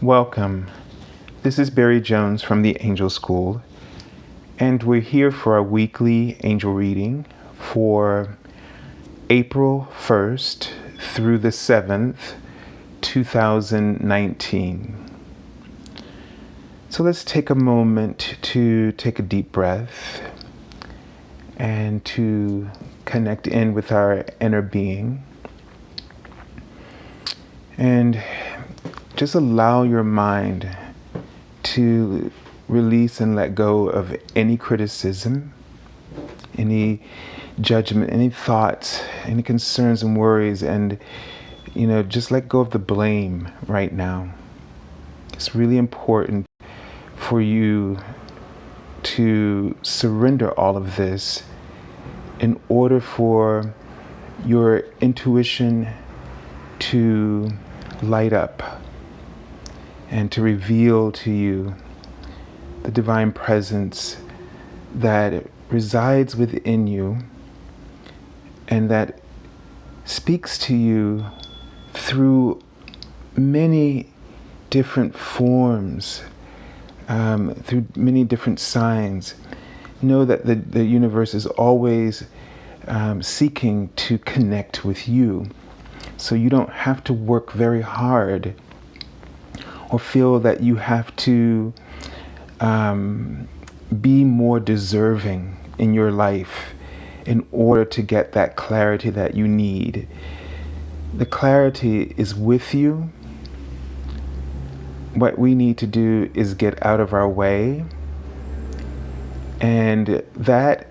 Welcome. This is Barry Jones from the Angel School, and we're here for our weekly angel reading for April 1st through the 7th, 2019. So let's take a moment to take a deep breath and to connect in with our inner being. And just allow your mind to release and let go of any criticism, any judgment, any thoughts, any concerns and worries, and just let go of the blame right now. It's really important for you to surrender all of this in order for your intuition to light up and to reveal to you the divine presence that resides within you and that speaks to you through many different forms, through many different signs. Know that the universe is always seeking to connect with you. So you don't have to work very hard or feel that you have to be more deserving in your life in order to get that clarity that you need. The clarity is with you. What we need to do is get out of our way. And that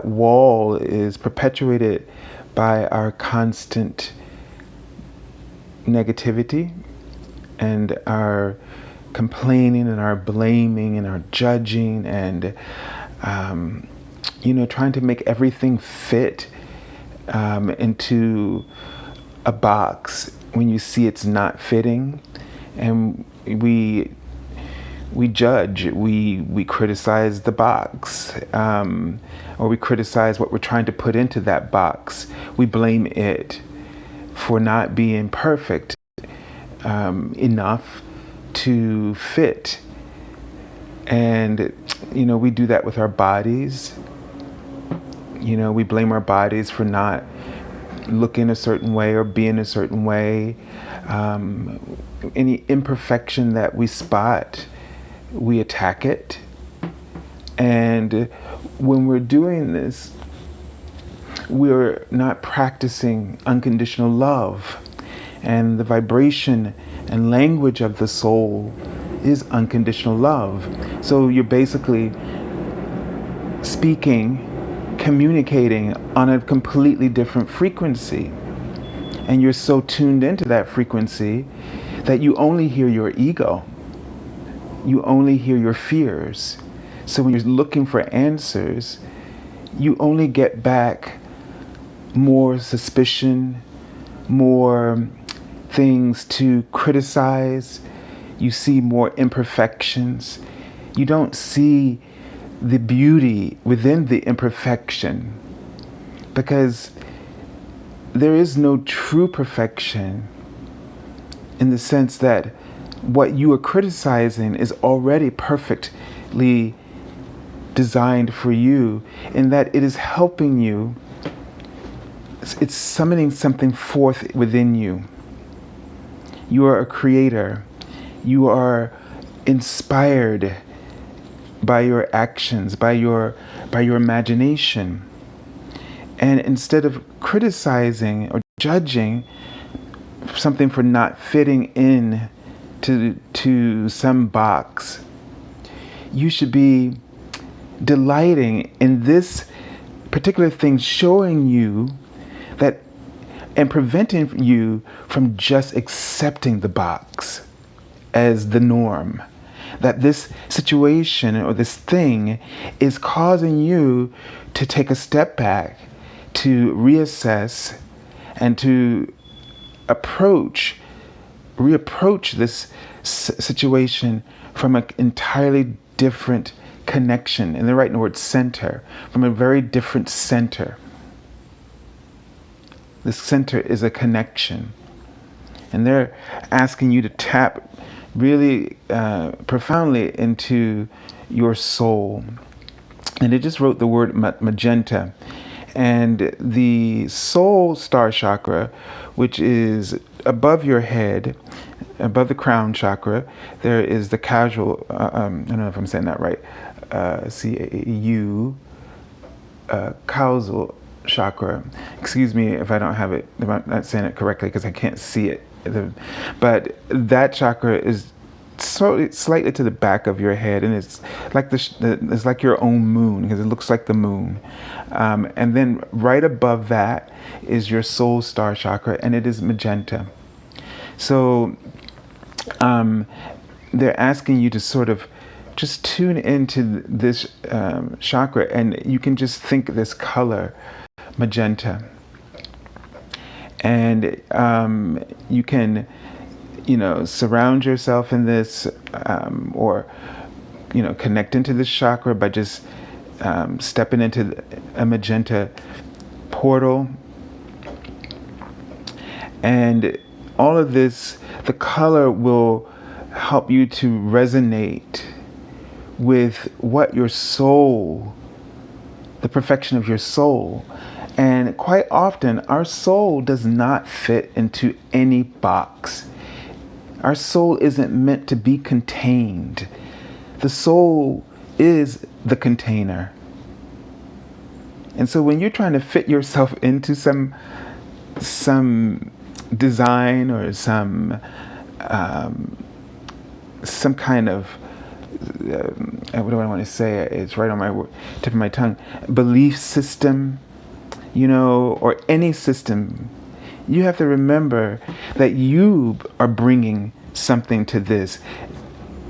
wall is perpetuated by our constant negativity and our complaining and our blaming and our judging and trying to make everything fit into a box when you see it's not fitting. And we judge, we criticize the box, or we criticize what we're trying to put into that box. We blame it for not being perfect enough to fit. And, we do that with our bodies. We blame our bodies for not looking a certain way or being a certain way. Any imperfection that we spot, we attack it. And when we're doing this, we're not practicing unconditional love. And the vibration and language of the soul is unconditional love. So you're basically speaking, communicating on a completely different frequency. And you're so tuned into that frequency that you only hear your ego. You only hear your fears. So when you're looking for answers, you only get back more suspicion, more things to criticize. You see more imperfections. You don't see the beauty within the imperfection, because there is no true perfection in the sense that what you are criticizing is already perfectly designed for you, in that it is helping you. It's summoning something forth within you. You are a creator. You are inspired by your actions, by your imagination. And instead of criticizing or judging something for not fitting in to some box, you should be delighting in this particular thing, showing you that and preventing you from just accepting the box as the norm. That this situation or this thing is causing you to take a step back, to reassess, and to reapproach this situation from an entirely different connection. And they're writing the word center, from a very different center. This center is a connection. And they're asking you to tap really profoundly into your soul. And they just wrote the word magenta. And the soul star chakra, which is above your head, above the crown chakra, there is the casual, I don't know if I'm saying that right, C-A-U, causal chakra. Excuse me if I don't have it, if I'm not saying it correctly because I can't see it. But that chakra is slightly to the back of your head, and it's like it's like your own moon, because it looks like the moon. And then right above that is your soul star chakra, and it is magenta. So they're asking you to sort of just tune into this chakra, and you can just think this color, magenta. And you can, surround yourself in this, or, connect into this chakra by just stepping into a magenta portal. And all of this, the color will help you to resonate with what your soul, the perfection of your soul. And quite often, our soul does not fit into any box. Our soul isn't meant to be contained. The soul is the container. And so when you're trying to fit yourself into some design or some kind of, what do I want to say? It's right on my tip of my tongue. Belief system, or any system, you have to remember that you are bringing something to this.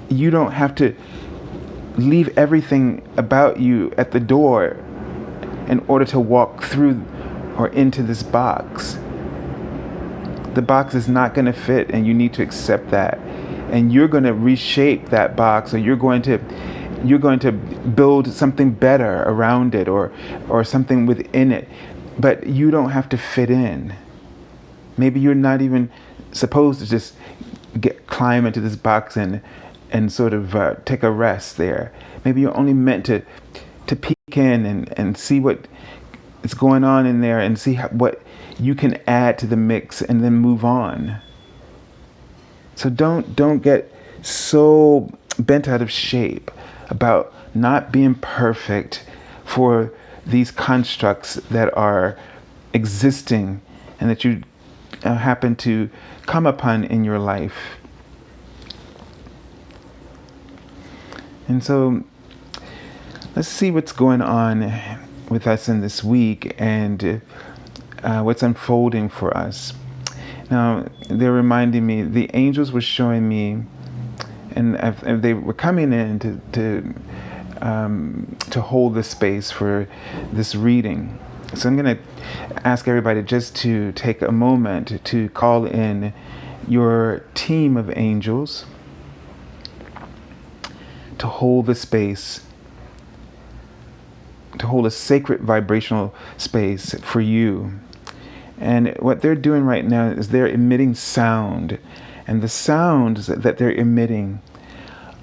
You don't have to leave everything about you at the door in order to walk through or into this box. The box is not going to fit, and you need to accept that. And you're going to reshape that box, or you're going to build something better around it, or something within it. But you don't have to fit in. Maybe you're not even supposed to just climb into this box and sort of take a rest there. Maybe you're only meant to peek in and see what is going on in there, and see what you can add to the mix, and then move on. So don't get so bent out of shape about not being perfect for these constructs that are existing and that you happen to come upon in your life. And so let's see what's going on with us in this week, and what's unfolding for us. Now, they're reminding me, the angels were showing me, and they were coming in to hold the space for this reading. So I'm going to ask everybody just to take a moment to call in your team of angels to hold the space, to hold a sacred vibrational space for you. And what they're doing right now is they're emitting sound. And the sounds that they're emitting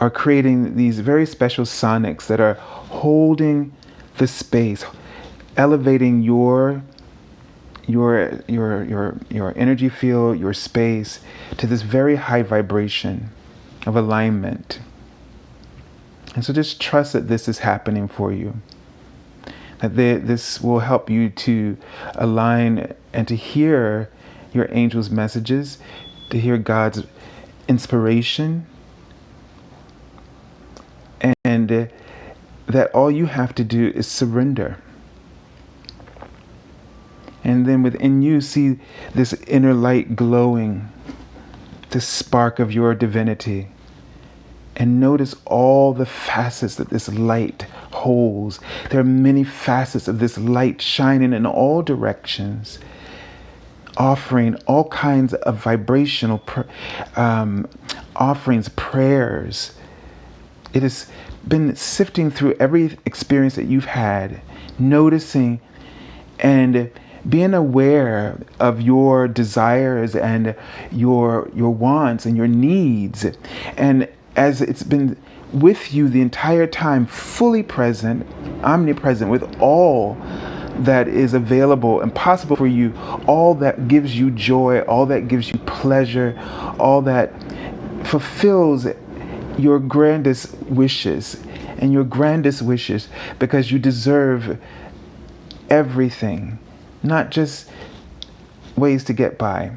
are creating these very special sonics that are holding the space, elevating your energy field, your space, to this very high vibration of alignment. And so just trust that this is happening for you. That this will help you to align and to hear your angels' messages, to hear God's inspiration, and that all you have to do is surrender. And then within you, see this inner light glowing, this spark of your divinity. And notice all the facets that this light holds. There are many facets of this light shining in all directions, offering all kinds of vibrational offerings, prayers. It has been sifting through every experience that you've had, noticing and being aware of your desires and your wants and your needs. And as it's been with you the entire time, fully present, omnipresent, with all that is available and possible for you, all that gives you joy, all that gives you pleasure, all that fulfills your grandest wishes and your grandest wishes, because you deserve everything, not just ways to get by.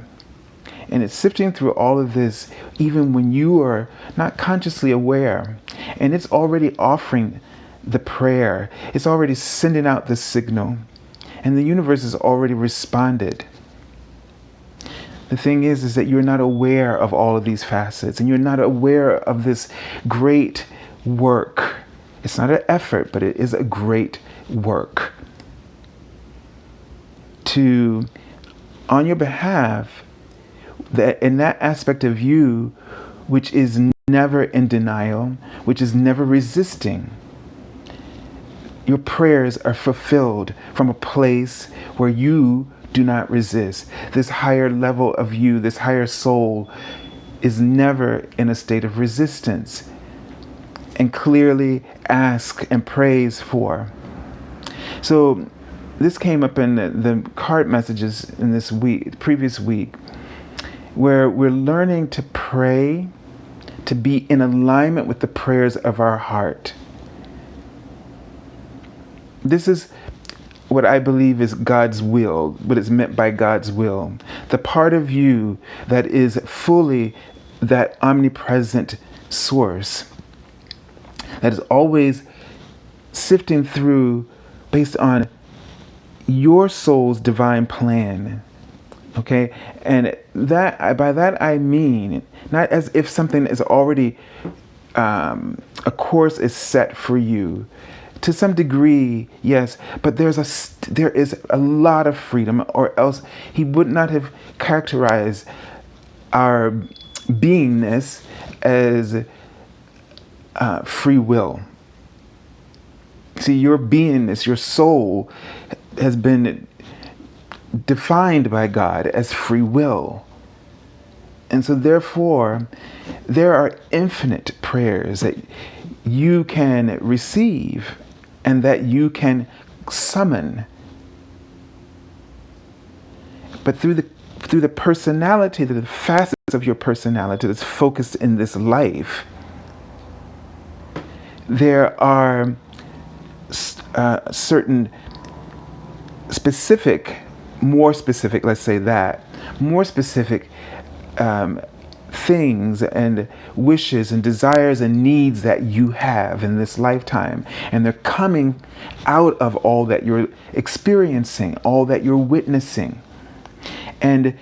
And it's sifting through all of this, even when you are not consciously aware. And it's already offering the prayer. It's already sending out the signal. And the universe has already responded. The thing is that you're not aware of all of these facets, and you're not aware of this great work. It's not an effort, but it is a great work to, on your behalf, that in that aspect of you, which is never in denial, which is never resisting, your prayers are fulfilled from a place where you do not resist. This higher level of you, this higher soul, is never in a state of resistance, and clearly ask and prays for. So this came up in the card messages in this week, previous week, where we're learning to pray, to be in alignment with the prayers of our heart. This is what I believe is God's will, what is meant by God's will. The part of you that is fully that omnipresent source, that is always sifting through based on your soul's divine plan. Okay? And that, by that I mean, not as if something is already, a course is set for you. To some degree, yes, but there is a lot of freedom, or else he would not have characterized our beingness as free will. See, your beingness, your soul, has been defined by God as free will. And so therefore, there are infinite prayers that you can receive and that you can summon. But through the personality, the facets of your personality that's focused in this life, there are certain specific, more specific, let's say that, more specific things and wishes and desires and needs that you have in this lifetime. And they're coming out of all that you're experiencing, all that you're witnessing. And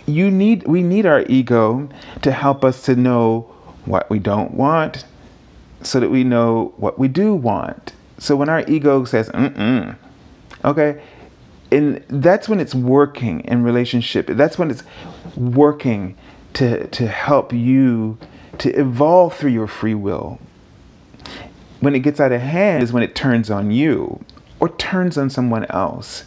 we need our ego to help us to know what we don't want, so that we know what we do want. So when our ego says, okay, and that's when it's working in relationship. That's when it's working to help you to evolve through your free will. When it gets out of hand is when it turns on you or turns on someone else.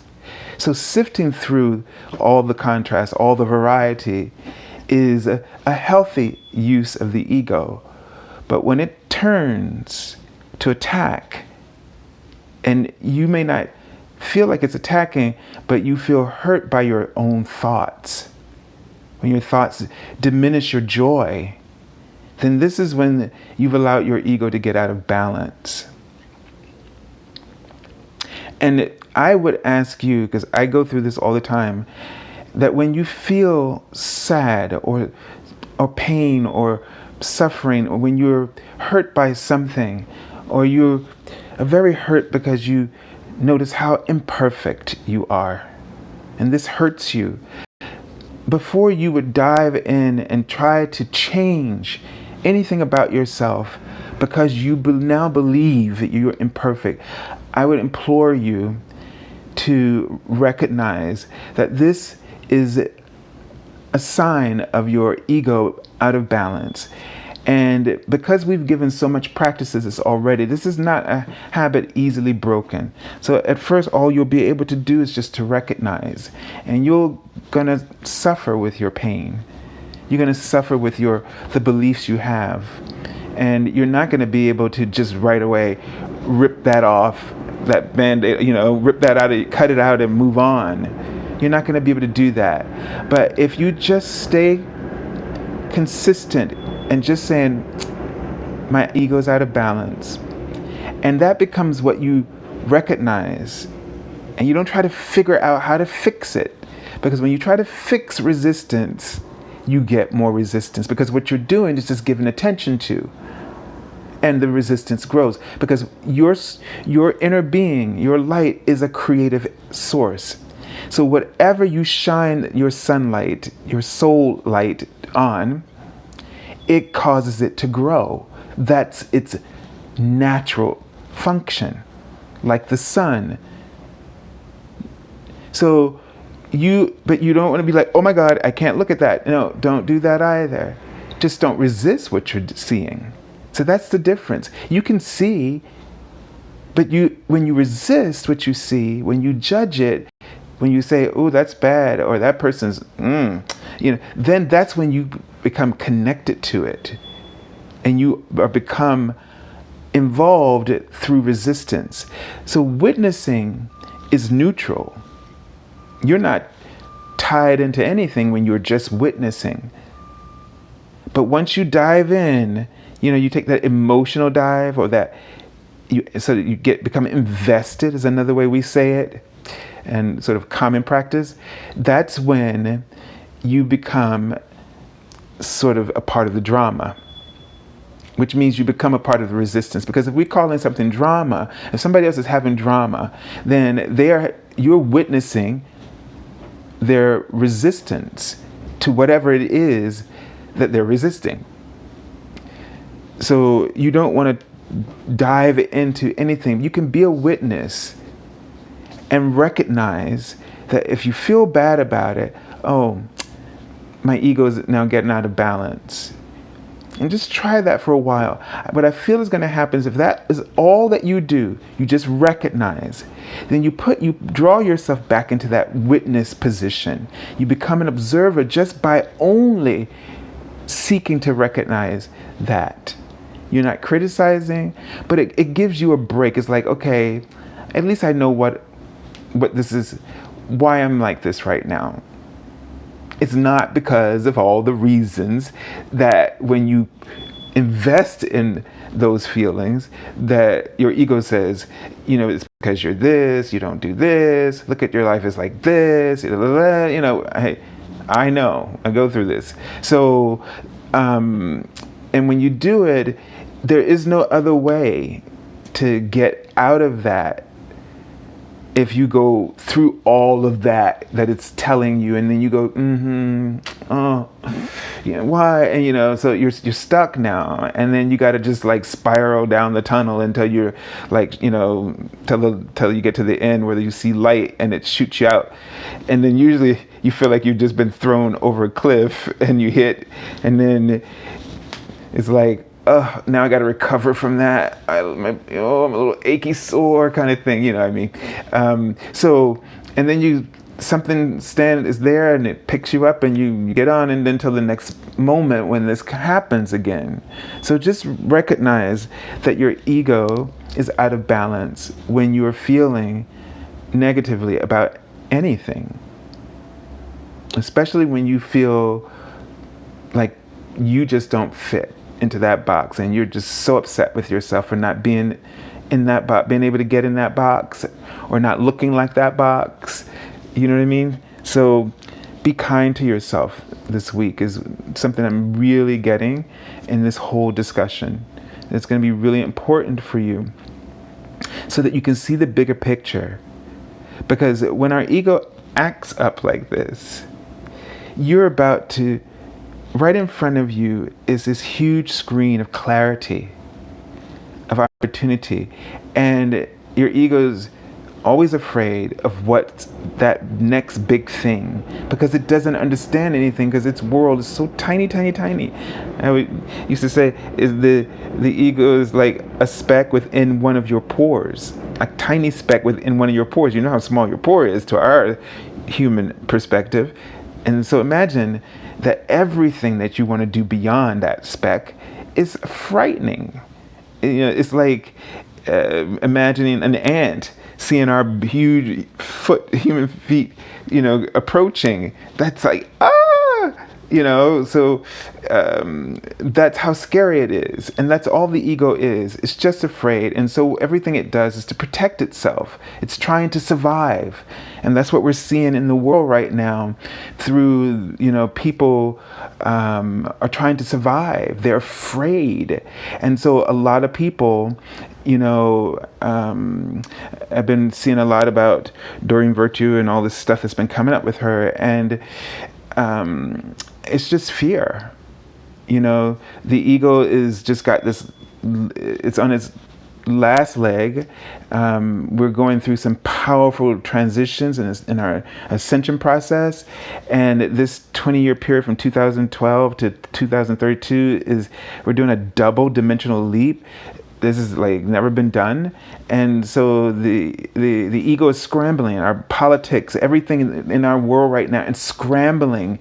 So sifting through all the contrast, all the variety, is a healthy use of the ego. But when it turns to attack, and you may not feel like it's attacking, but you feel hurt by your own thoughts, when your thoughts diminish your joy, then this is when you've allowed your ego to get out of balance. And I would ask you, because I go through this all the time, that when you feel sad or pain or suffering, or when you're hurt by something, or you're very hurt because you notice how imperfect you are, and this hurts you, before you would dive in and try to change anything about yourself because you now believe that you're imperfect, I would implore you to recognize that this is a sign of your ego out of balance. And because we've given so much practice to this already, this is not a habit easily broken. So at first, all you'll be able to do is just to recognize, and you're gonna suffer with your pain. You're gonna suffer with the beliefs you have, and you're not gonna be able to just right away rip that off, that Band-Aid, rip that out, cut it out, and move on. You're not gonna be able to do that. But if you just stay consistent and just saying, my ego's out of balance, and that becomes what you recognize, and you don't try to figure out how to fix it, because when you try to fix resistance, you get more resistance, because what you're doing is just giving attention to, and the resistance grows, because your inner being, your light, is a creative source. So whatever you shine your sunlight, your soul light on, it causes it to grow. That's its natural function, like the sun. So but you don't want to be like, oh my God, I can't look at that. No, don't do that either. Just don't resist what you're seeing. So that's the difference. You can see, but when you resist what you see, when you judge it, when you say, oh, that's bad, or that person's, then that's when you become connected to it, and you become involved through resistance. So witnessing is neutral. You're not tied into anything when you're just witnessing. But once you dive in, you take that emotional dive, or so that you become invested, is another way we say it, and sort of common practice. That's when you become sort of a part of the drama, which means you become a part of the resistance. Because if we call in something drama, if somebody else is having drama, then you're witnessing their resistance to whatever it is that they're resisting. So you don't want to dive into anything. You can be a witness and recognize that if you feel bad about it, oh, my ego is now getting out of balance. And just try that for a while. What I feel is going to happen is, if that is all that you do, you just recognize, then you draw yourself back into that witness position. You become an observer just by only seeking to recognize that. You're not criticizing, but it gives you a break. It's like, okay, at least I know what this is, why I'm like this right now. It's not because of all the reasons that when you invest in those feelings that your ego says, it's because you're this, you don't do this, look at your life is like this, I know, I go through this. So, and when you do it, there is no other way to get out of that. If you go through all of that it's telling you, and then you go, why? And so you're stuck now, and then you got to just like spiral down the tunnel until you're like, till you get to the end where you see light and it shoots you out, and then usually you feel like you've just been thrown over a cliff and you hit, and then it's like, now I got to recover from that. I'm a little achy sore kind of thing, what I mean? So, and then something is there and it picks you up and you get on, and then until the next moment when this happens again. So just recognize that your ego is out of balance when you're feeling negatively about anything, especially when you feel like you just don't fit into that box, and you're just so upset with yourself for not being in that box, being able to get in that box, or not looking like that box. You know what I mean? So be kind to yourself this week is something I'm really getting in this whole discussion. It's going to be really important for you so that you can see the bigger picture. Because when our ego acts up like this, you're about to, right in front of you is this huge screen of clarity, of opportunity, and your ego's always afraid of what that next big thing, because it doesn't understand anything, because its world is so tiny, tiny, tiny. Used to say is the ego is like a speck within one of your pores, a tiny speck within one of your pores. You know how small your pore is to our human perspective. And so imagine that everything that you want to do beyond that speck is frightening. It's like imagining an ant seeing our huge human feet, approaching. That's like, so that's how scary it is. And that's all the ego is. It's just afraid. And so everything it does is to protect itself. It's trying to survive. And that's what we're seeing in the world right now through, people are trying to survive. They're afraid. And so a lot of people, I've been seeing a lot about Doreen Virtue and all this stuff that's been coming up with her. And it's just fear. The ego is just got this, it's on its last leg. We're going through some powerful transitions in our ascension process. And this 20-year period from 2012 to 2032 we're doing a double dimensional leap. This is like never been done. And so the ego is scrambling. Our politics, everything in our world right now, it's scrambling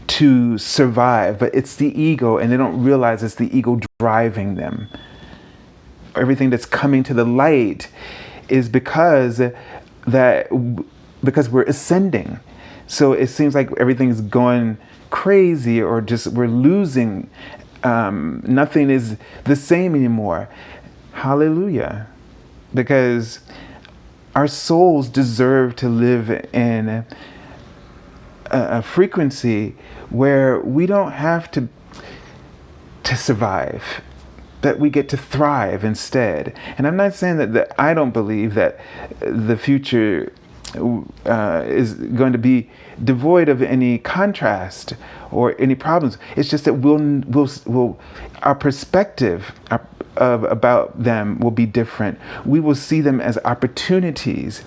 to survive. But it's the ego, and they don't realize it's the ego driving them. Everything that's coming to the light is because we're ascending. So it seems like everything's going crazy, or just we're losing. Nothing is the same anymore. Hallelujah. Because our souls deserve to live in a frequency where we don't have to survive, that we get to thrive instead. And I'm not saying that I don't believe that the future is going to be devoid of any contrast or any problems. It's just that we'll our perspective about them will be different. We will see them as opportunities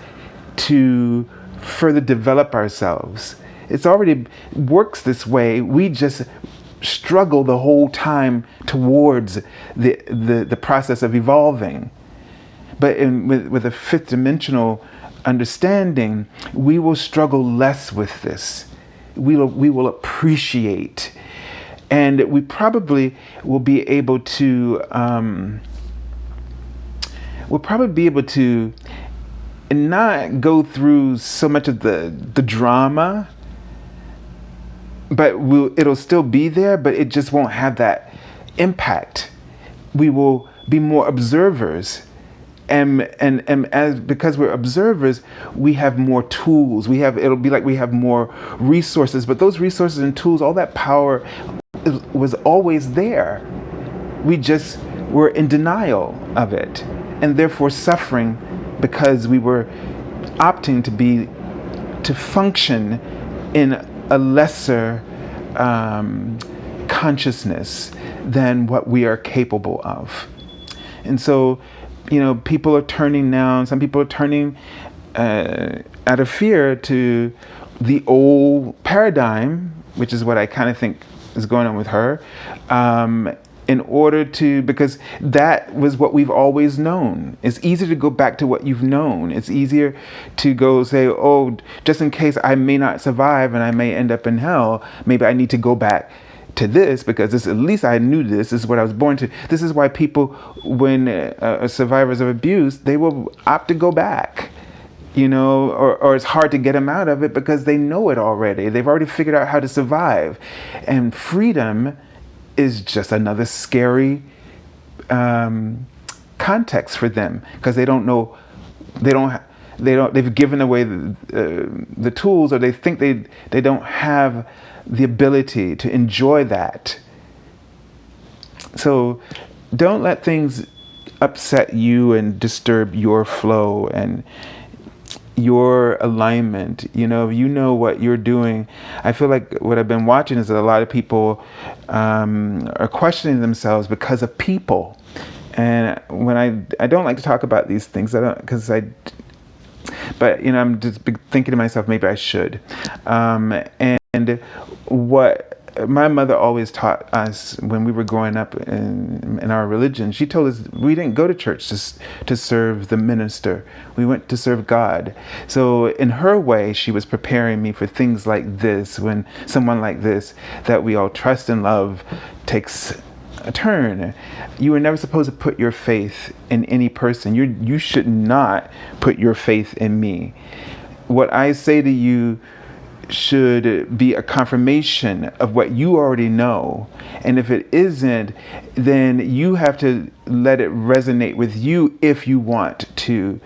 to further develop ourselves. It's already works this way. We just struggle the whole time towards the process of evolving. But with a fifth dimensional understanding, we will struggle less with this. We will appreciate, and we probably will be able to. We'll probably be able to not go through so much of the drama, but it'll still be there, but it just won't have that impact. We will be more observers. And because we're observers, we have more tools. It'll be like we have more resources, but those resources and tools, all that power was always there. We just were in denial of it, and therefore suffering because we were opting to function in a lesser consciousness than what we are capable of. And so, people are turning now, some people are turning out of fear to the old paradigm, which is what I kind of think is going on with her, in order to, because that was what we've always known. It's easier to go back to what you've known. It's easier to go say, oh, just in case I may not survive and I may end up in hell, maybe I need to go back to this, because this, at least I knew this is what I was born to. This is why people, when survivors of abuse, they will opt to go back, or it's hard to get them out of it because they know it already. They've already figured out how to survive. And freedom is just another scary context for them, because they don't know, they've given away the tools, or they think they don't have the ability to enjoy that. So don't let things upset you and disturb your flow and your alignment. You know what you're doing. I feel like what I've been watching is that a lot of people are questioning themselves because of people. And when I don't like to talk about these things, because But, I'm just thinking to myself, maybe I should. And what my mother always taught us when we were growing up in our religion, she told us we didn't go to church to serve the minister. We went to serve God. So in her way, she was preparing me for things like this, when someone like this that we all trust and love takes a turn. You were never supposed to put your faith in any person. You should not put your faith in me. What I say to you should be a confirmation of what you already know. And if it isn't, then you have to let it resonate with you if you want to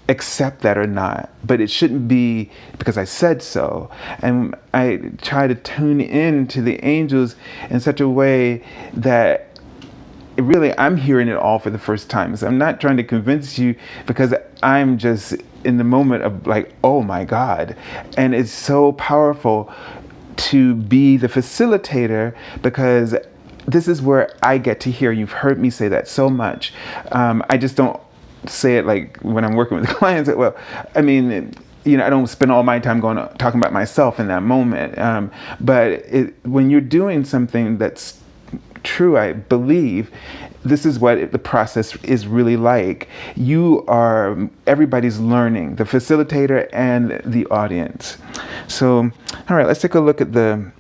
accept that or not. But it shouldn't be because I said so. And I try to tune in to the angels in such a way that really I'm hearing it all for the first time. So I'm not trying to convince you, because I'm just in the moment of like, oh my God. And it's so powerful to be the facilitator, because this is where I get to hear. You've heard me say that so much. I just don't say it like when I'm working with clients. Well, I mean, I don't spend all my time talking about myself in that moment. But when you're doing something that's true, I believe, this is what the process is really like. Everybody's learning, the facilitator and the audience. So, all right, let's take a look at the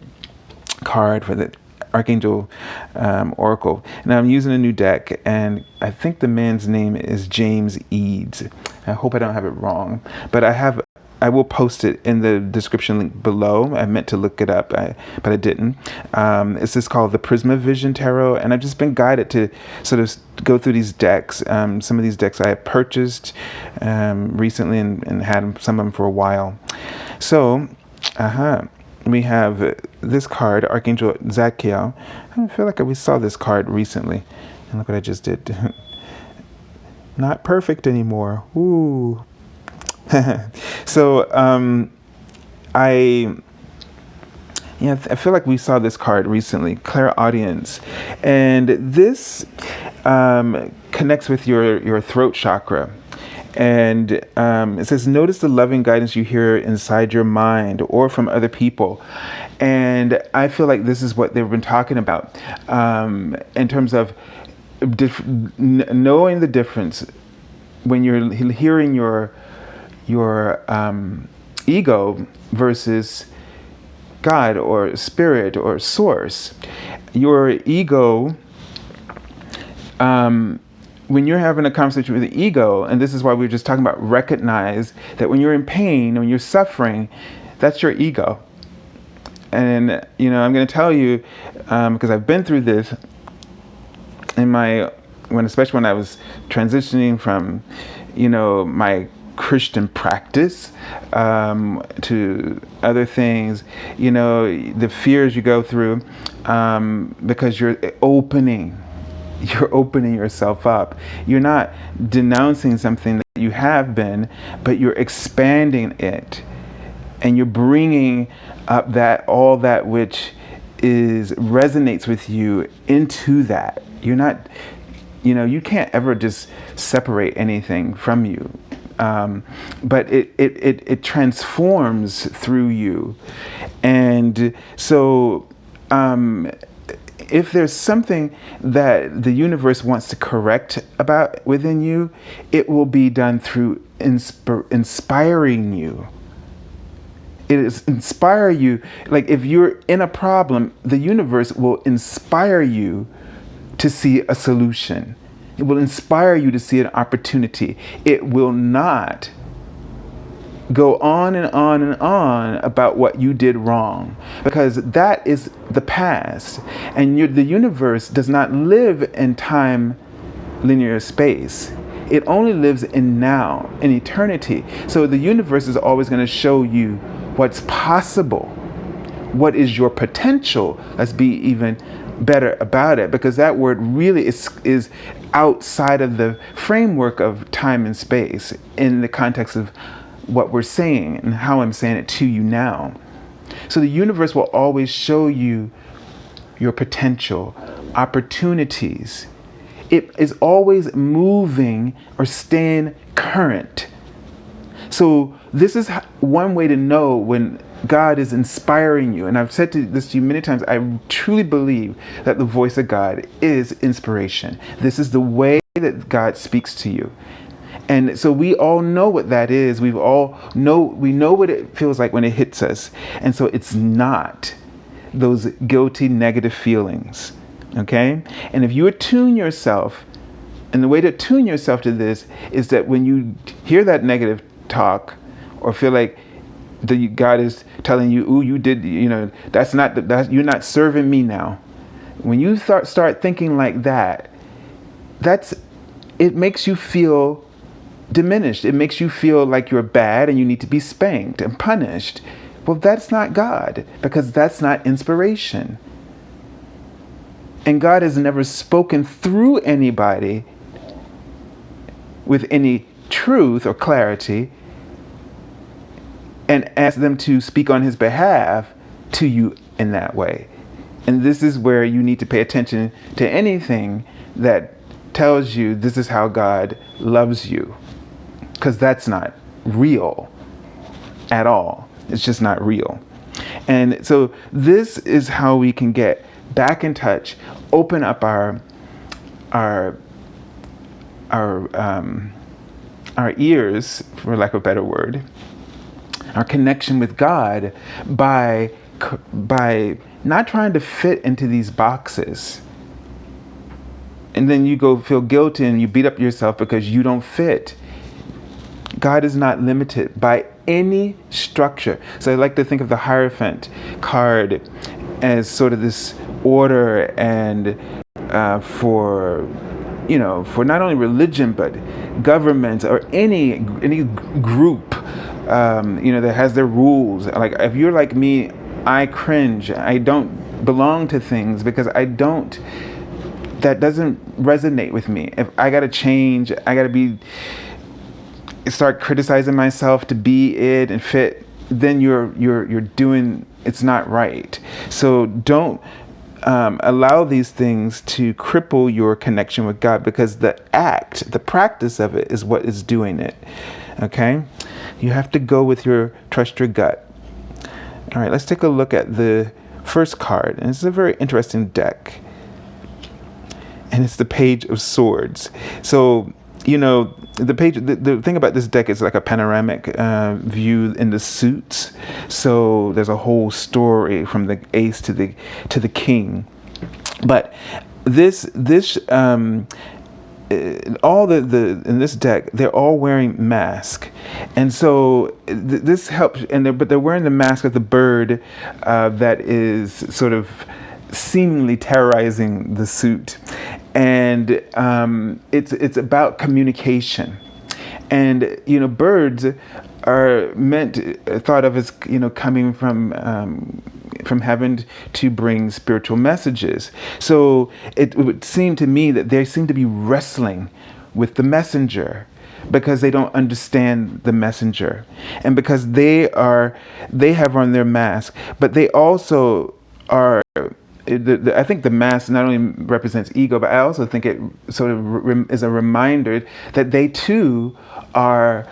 card for the Archangel Oracle. And I'm using a new deck, and I think the man's name is James Eads. I hope I don't have it wrong, but I will post it in the description link below. I meant to look it up, but I didn't. This is called the Prisma Vision Tarot, and I've just been guided to sort of go through these decks. Some of these decks I have purchased recently and had some of them for a while. So, we have this card, Archangel Zadkiel. I feel like we saw this card recently. And look what I just did. Not perfect anymore. Ooh. So I feel like we saw this card recently, clairaudience, and this connects with your throat chakra. And it says, notice the loving guidance you hear inside your mind or from other people. And I feel like this is what they've been talking about in terms of knowing the difference when you're hearing your ego versus God or spirit or source. Your ego, when you're having a conversation with the ego, and this is why we were just talking about, recognize that when you're in pain, when you're suffering, that's your ego. And, I'm going to tell you, because I've been through this especially when I was transitioning from, my Christian practice to other things, the fears you go through because you're opening yourself up. You're not denouncing something that you have been, but you're expanding it, and you're bringing up all that which resonates with you into that. You're not, you can't ever just separate anything from you. But it transforms through you. And so if there's something that the universe wants to correct about within you, it will be done through inspiring you. It is inspire you. Like if you're in a problem, the universe will inspire you to see a solution. It will inspire you to see an opportunity. It will not go on and on and on about what you did wrong, because that is the past. And the universe does not live in time, linear space. It only lives in now, in eternity. So the universe is always going to show you what's possible. What is your potential? Let's be even better about it, because that word really is outside of the framework of time and space in the context of what we're saying and how I'm saying it to you now. So the universe will always show you your potential, opportunities. It is always moving or staying current So this is one way to know when God is inspiring you. And I've said this to you many times. I truly believe that the voice of God is inspiration. This is the way that God speaks to you. And so we all know what that is. We know what it feels like when it hits us. And so it's not those guilty, negative feelings. Okay? And if you attune yourself, and the way to tune yourself to this is that when you hear that negative talk or feel like God is telling you, ooh, you did, you're not serving me now. When you start thinking like that, it makes you feel diminished. It makes you feel like you're bad and you need to be spanked and punished. Well, that's not God, because that's not inspiration. And God has never spoken through anybody with any truth or clarity and asked them to speak on his behalf to you in that way. And this is where you need to pay attention to anything that tells you this is how God loves you, because that's not real at all. It's just not real. And so this is how we can get back in touch, open up our ears, for lack of a better word, our connection with God by not trying to fit into these boxes. And then you go feel guilty and you beat up yourself because you don't fit. God is not limited by any structure. So I like to think of the Hierophant card as sort of this order and for not only religion but government or any group that has their rules. Like if you're like me, I cringe. I don't belong to things because that doesn't resonate with me. If I gotta change, I gotta start criticizing myself to be it and fit, then you're doing, it's not right. So don't allow these things to cripple your connection with God, because the practice of it is what is doing it. Okay? You have to go with trust your gut. All right, let's take a look at the first card. And it's a very interesting deck. And it's the Page of Swords. So, the thing about this deck is like a panoramic view in the suits. So there's a whole story from the ace to the king. But this all the in this deck, they're all wearing masks, and so this helps. But they're wearing the mask of the bird that is sort of seemingly terrorizing the suit, and it's about communication. And birds are thought of as coming from heaven to bring spiritual messages. So it would seem to me that they seem to be wrestling with the messenger, because they don't understand the messenger, and because they have on their mask, but they also are. I think the mask not only represents ego, but I also think it sort of is a reminder that they too are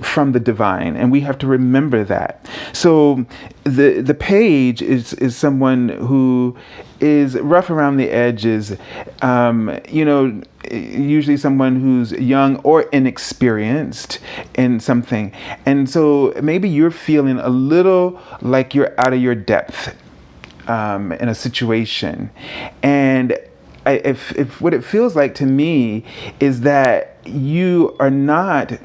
from the divine, and we have to remember that. So the page is someone who is rough around the edges, usually someone who's young or inexperienced in something, and so maybe you're feeling a little like you're out of your depth in a situation. And if what it feels like to me is that you are not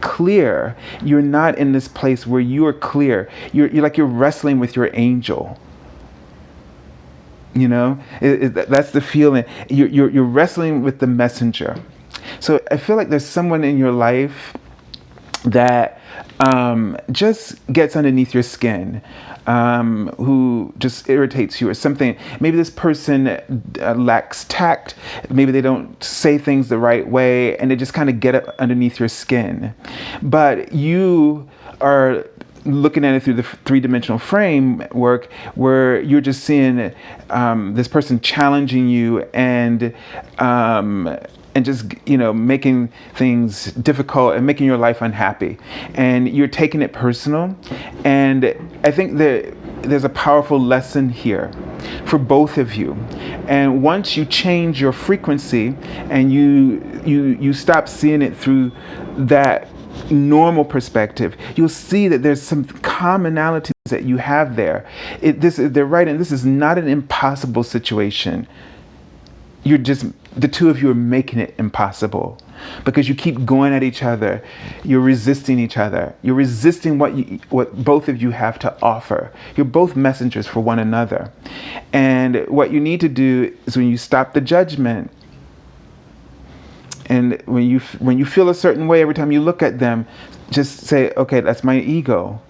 clear, you're not in this place where you are clear, you're like you're wrestling with your angel. That's the feeling. You're wrestling with the messenger. So I feel like there's someone in your life that just gets underneath your skin, who just irritates you or something. Maybe this person lacks tact. Maybe they don't say things the right way, and they just kind of get up underneath your skin. But you are looking at it through the three-dimensional framework, where you're just seeing this person challenging you and and just, making things difficult and making your life unhappy. And you're taking it personal. And I think that there's a powerful lesson here for both of you. And once you change your frequency and you stop seeing it through that normal perspective, you'll see that there's some commonalities that you have there. They're right, and this is not an impossible situation. The two of you are making it impossible because you keep going at each other. You're resisting each other. You're resisting what both of you have to offer. You're both messengers for one another. And what you need to do is, when you stop the judgment, and when you feel a certain way every time you look at them, just say, okay, that's my ego.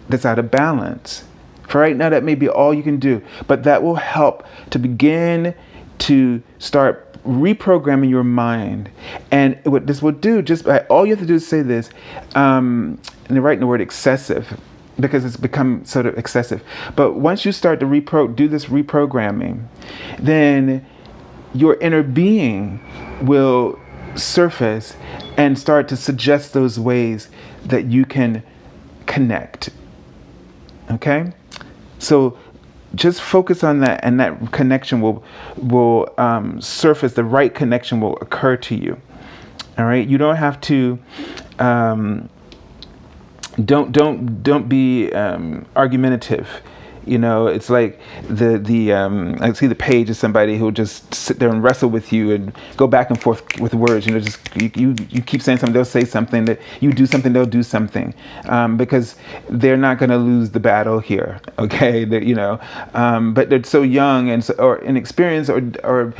That's out of balance. For right now, that may be all you can do, but that will help to begin to start reprogramming your mind. And what this will do, all you have to do is say this, and they're writing the word excessive, because it's become sort of excessive. But once you start to do this reprogramming, then your inner being will surface and start to suggest those ways that you can connect. Okay? So just focus on that, and that connection will surface. The right connection will occur to you. All right? You don't have to don't be argumentative. It's like I see the page is somebody who'll just sit there and wrestle with you and go back and forth with words. Just you keep saying something, they'll say something. That you do something, they'll do something, because they're not going to lose the battle here. Okay, but they're so young or inexperienced or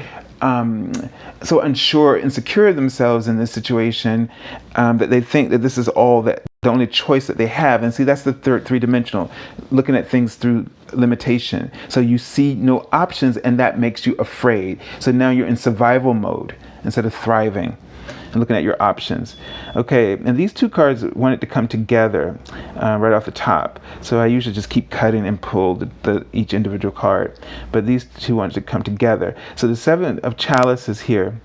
so unsure, insecure of themselves in this situation, that they think that this is all that. The only choice that they have. And see, that's the third three-dimensional, looking at things through limitation. So you see no options, and that makes you afraid. So now you're in survival mode instead of thriving and looking at your options. Okay, and these two cards wanted to come together right off the top. So I usually just keep cutting and pull each individual card. But these two wanted to come together. So the Seven of Chalices here.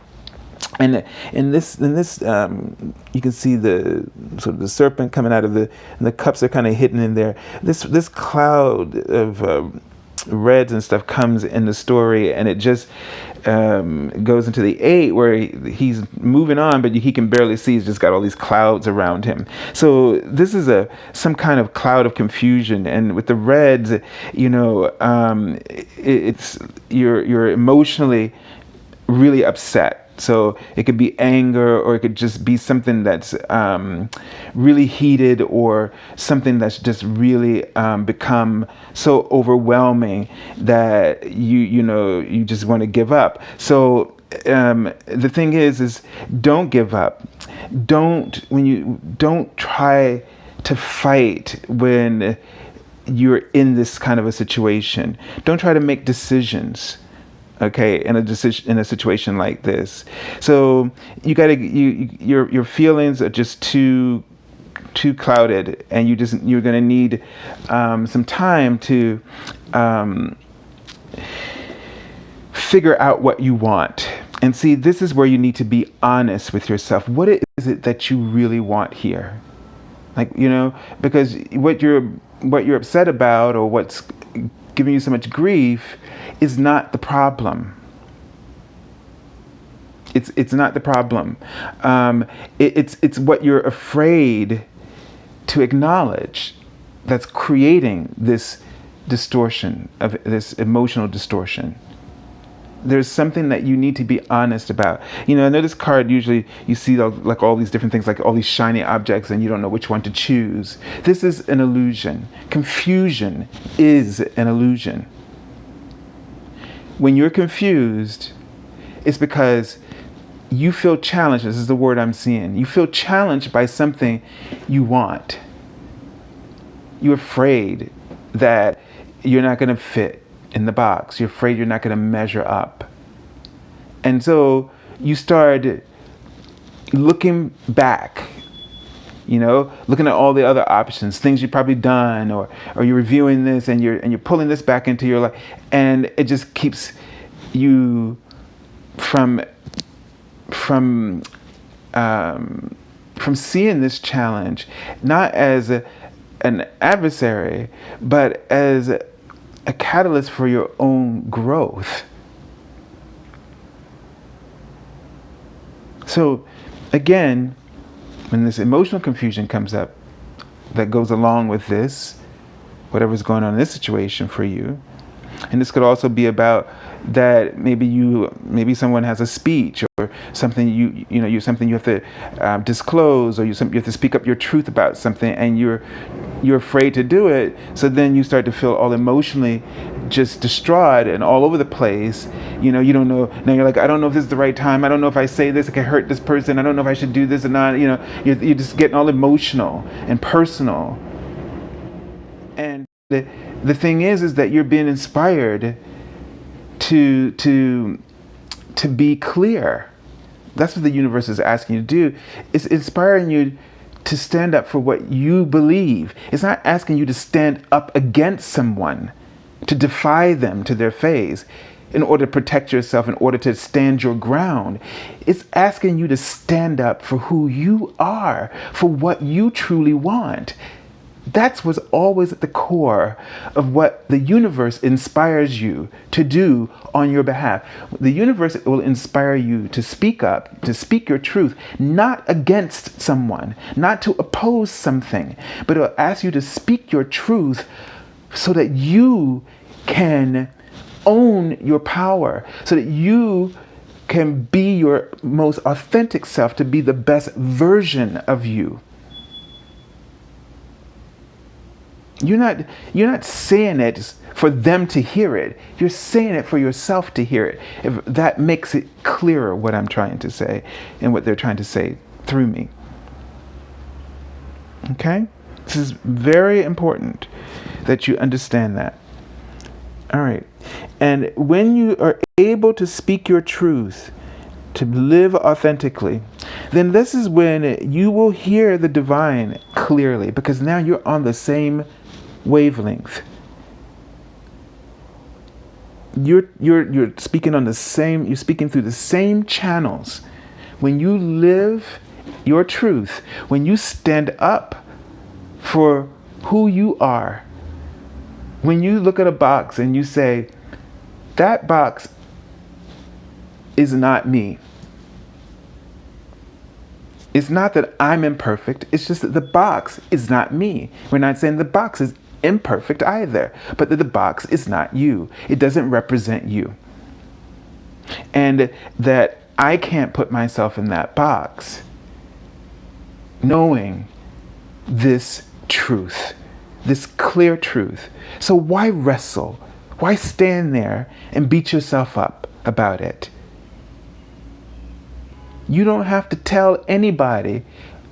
And in this, you can see the sort of the serpent coming out of and the cups are kind of hidden in there. This cloud of reds and stuff comes in the story, and it just goes into the 8 where he's moving on, but he can barely see. He's just got all these clouds around him. So this is some kind of cloud of confusion. And with the reds, it's you're emotionally really upset. So it could be anger, or it could just be something that's really heated, or something that's just really become so overwhelming that you just want to give up. So the thing is don't give up. Don't try to fight when you're in this kind of a situation. Don't try to make decisions. Okay, in a situation like this, so your feelings are just too clouded, and you're gonna need some time to figure out what you want. And see, this is where you need to be honest with yourself. What is it that you really want here? Because what you're upset about, or what's giving you so much grief, is not the problem. It's not the problem. It's what you're afraid to acknowledge that's creating this distortion, of this emotional distortion. There's something that you need to be honest about. I know this card, usually you see like all these different things, like all these shiny objects, and you don't know which one to choose. This is an illusion. Confusion is an illusion. When you're confused, it's because you feel challenged. This is the word I'm seeing. You feel challenged by something you want. You're afraid that you're not going to fit in the box. You're afraid you're not going to measure up. And so you start looking back, looking at all the other options, things you've probably done, or you're reviewing this, and you're pulling this back into your life, and it just keeps you from from seeing this challenge not as an adversary, but as a catalyst for your own growth. So again, when this emotional confusion comes up that goes along with this, whatever's going on in this situation for you, and this could also be about that maybe someone has a speech or something something you have to disclose, or you have to speak up your truth about something, and you're afraid to do it. So then you start to feel all emotionally just distraught and all over the place. You don't know. Now you're like, I don't know if this is the right time. I don't know if I say this, it can hurt this person. I don't know if I should do this or not. You're just getting all emotional and personal. And the thing is that you're being inspired to be clear. That's what the universe is asking you to do. It's inspiring you to stand up for what you believe. It's not asking you to stand up against someone, to defy them to their face in order to protect yourself, in order to stand your ground. It's asking you to stand up for who you are, for what you truly want. That's what's always at the core of what the universe inspires you to do on your behalf. The universe will inspire you to speak up, to speak your truth, not against someone, not to oppose something, but it will ask you to speak your truth so that you can own your power, so that you can be your most authentic self, to be the best version of you. You're not saying it for them to hear it. You're saying it for yourself to hear it. If that makes it clearer what I'm trying to say and what they're trying to say through me. Okay? This is very important that you understand that. All right. And when you are able to speak your truth, to live authentically, then this is when you will hear the divine clearly, because now you're on the same wavelength. You're speaking on the same, you're speaking through the same channels. When you live your truth, when you stand up for who you are, when you look at a box and you say, that box is not me. It's not that I'm imperfect, it's just that the box is not me. We're not saying the box is imperfect either, but that the box is not you. It doesn't represent you. And that I can't put myself in that box knowing this truth, this clear truth. So why wrestle? Why stand there and beat yourself up about it? You don't have to tell anybody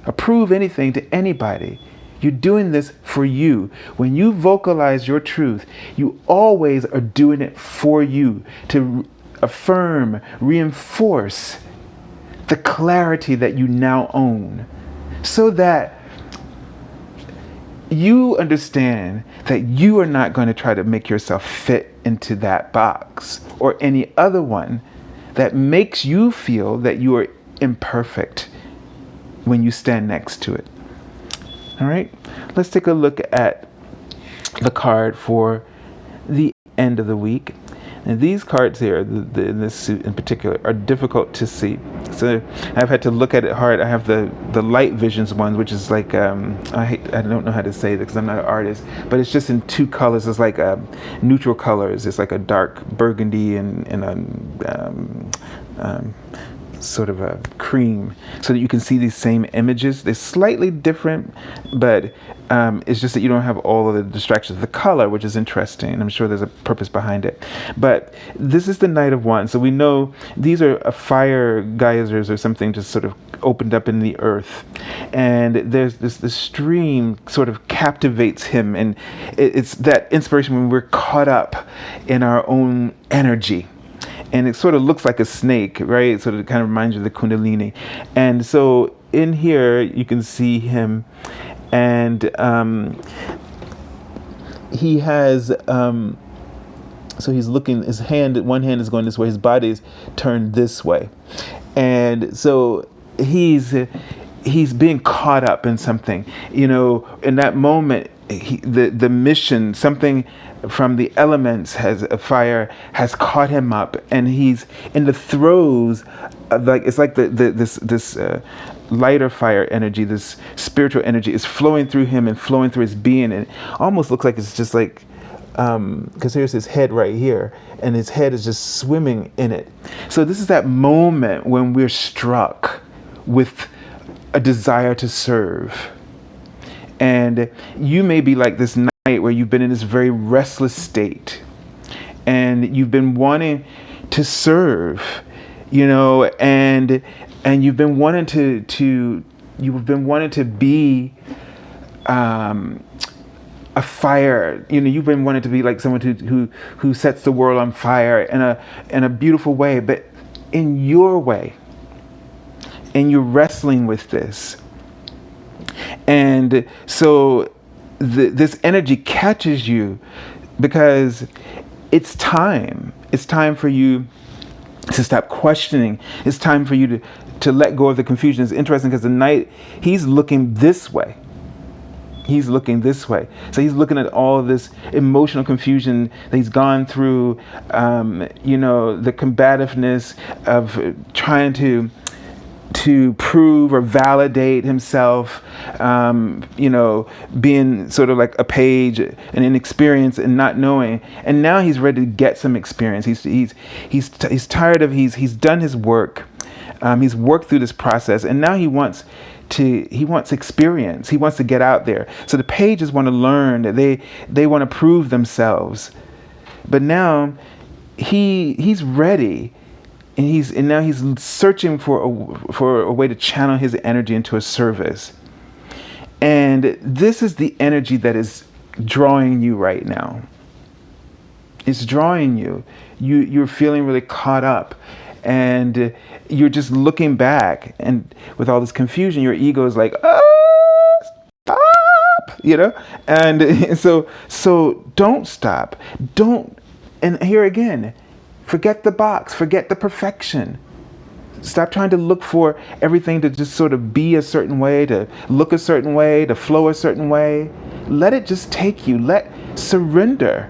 or prove anything to anybody. You're doing this for you. When you vocalize your truth, you always are doing it for you, to affirm, reinforce the clarity that you now own, so that you understand that you are not going to try to make yourself fit into that box or any other one that makes you feel that you are imperfect when you stand next to it. All right, let's take a look at the card for the end of the week. And these cards here, in this suit in particular, are difficult to see. So I've had to look at it hard. I have the light visions ones, which is like, I don't know how to say it because I'm not an artist, but it's just in two colors. It's like neutral colors. It's like a dark burgundy and a sort of a cream, so that you can see these same images. They're slightly different, but it's just that you don't have all of the distractions of the color, which is interesting. I'm sure there's a purpose behind it. But this is the Knight of Wands, so we know these are fire geysers or something just sort of opened up in the earth, and there's this stream sort of captivates him, and it's that inspiration when we're caught up in our own energy. And it sort of looks like a snake, right? So it kind of reminds you of the Kundalini. And so in here, you can see him, and he has, so he's looking, one hand is going this way, his body is turned this way. And so he's being caught up in something, in that moment. The mission, something from the elements, has a fire, has caught him up, and he's in the throes of, like, it's like this lighter fire energy, this spiritual energy is flowing through him and flowing through his being, and it almost looks like it's just like, because here's his head right here, and his head is just swimming in it. So this is that moment when we're struck with a desire to serve. And you may be like this night where you've been in this very restless state, and you've been wanting to serve, and you've been wanting to be a fire. You've been wanting to be like someone who sets the world on fire in a beautiful way, but in your way. And you're wrestling with this. And so this energy catches you because it's time. It's time for you to stop questioning. It's time for you to let go of the confusion. It's interesting because the night, he's looking this way. He's looking this way. So he's looking at all of this emotional confusion that he's gone through, the combativeness of trying to prove or validate himself, being sort of like a page and inexperienced and not knowing. And now he's ready to get some experience. He's tired of, he's done his work. He's worked through this process, and now he wants experience. He wants to get out there. So the pages want to learn. They want to prove themselves. But now he's ready. And now he's searching for a way to channel his energy into a service. And this is the energy that is drawing you right now. It's drawing you. You're feeling really caught up, and you're just looking back, and with all this confusion, your ego is like, stop, and so don't stop. And here again, forget the box, forget the perfection. Stop trying to look for everything to just sort of be a certain way, to look a certain way, to flow a certain way. Let it just take you. Surrender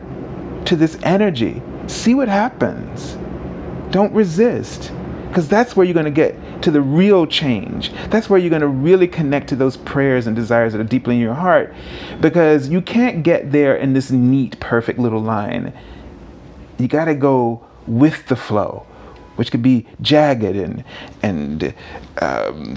to this energy. See what happens. Don't resist, because that's where you're going to get to the real change. That's where you're going to really connect to those prayers and desires that are deeply in your heart, because you can't get there in this neat, perfect little line. You got to go with the flow, which could be jagged and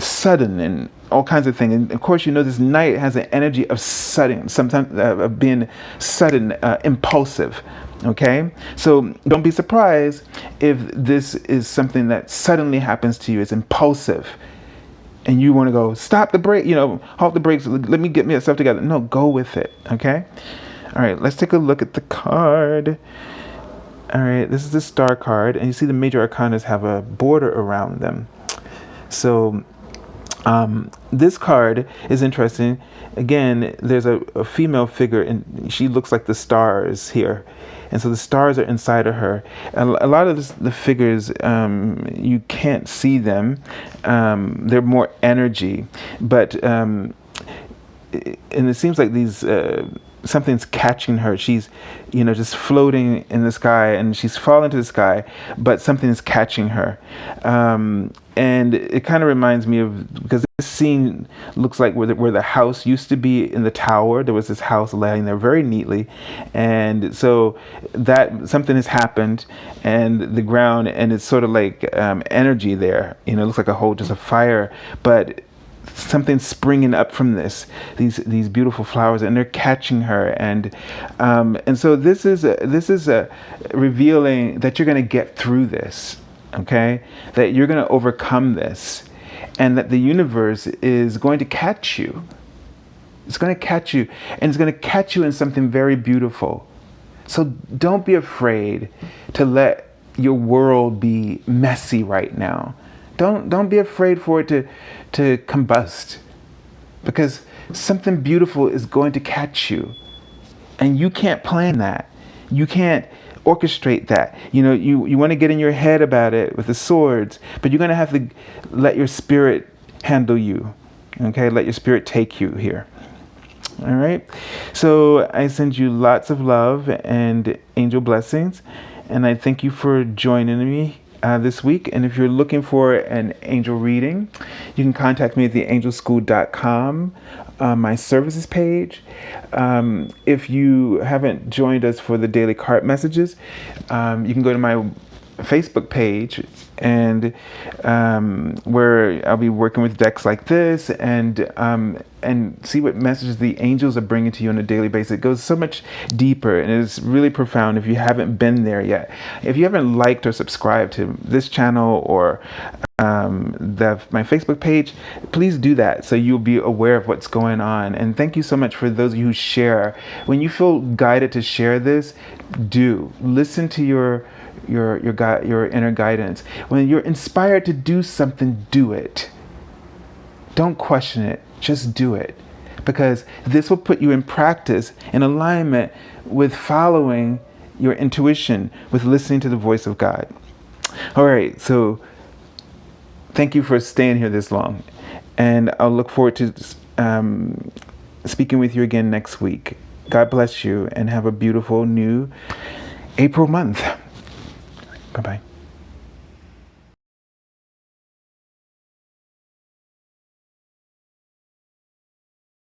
sudden and all kinds of things. And of course, this night has an energy of sudden, sometimes of being sudden, impulsive. Okay, so don't be surprised if this is something that suddenly happens to you. It's impulsive, and you want to go, stop the brake, halt the brakes. Let me get myself together. No, go with it. Okay. All right, let's take a look at the card. All right, this is the star card, and you see the major arcanas have a border around them. So this card is interesting. Again, there's a female figure, and she looks like the stars here. And so the stars are inside of her. And a lot of the figures, you can't see them. They're more energy. But, and it seems like these... something's catching her. She's, just floating in the sky, and she's falling to the sky, but something is catching her. And it kind of reminds me of, because this scene looks like where the house used to be in the tower. There was this house laying there very neatly. And so that something has happened, and the ground, and it's sort of like energy there. It looks like just a fire, but something's springing up from these beautiful flowers, and they're catching her, and so this is revealing that you're going to get through this, okay? That you're going to overcome this, and that the universe is going to catch you. It's going to catch you, and it's going to catch you in something very beautiful. So don't be afraid to let your world be messy right now. Don't be afraid for it to combust, because something beautiful is going to catch you, and you can't plan that. You can't orchestrate that. You want to get in your head about it with the swords, but you're going to have to let your spirit handle you. Okay? Let your spirit take you here. All right? So I send you lots of love and angel blessings, and I thank you for joining me this week. And if you're looking for an angel reading, you can contact me at theangelschool.com, my services page. If you haven't joined us for the daily card messages, you can go to my Facebook page, and where I'll be working with decks like this, and see what messages the angels are bringing to you on a daily basis. It goes so much deeper, and it's really profound if you haven't been there yet. If you haven't liked or subscribed to this channel or my Facebook page, please do that so you'll be aware of what's going on. And thank you so much for those of you who share. When you feel guided to share this, do listen to your inner guidance. When you're inspired to do something, do it. Don't question it, just do it, because this will put you in practice, in alignment with following your intuition, with listening to the voice of God. All right, so thank you for staying here this long, and I'll look forward to speaking with you again next week. God bless you, and have a beautiful new April month. Bye-bye.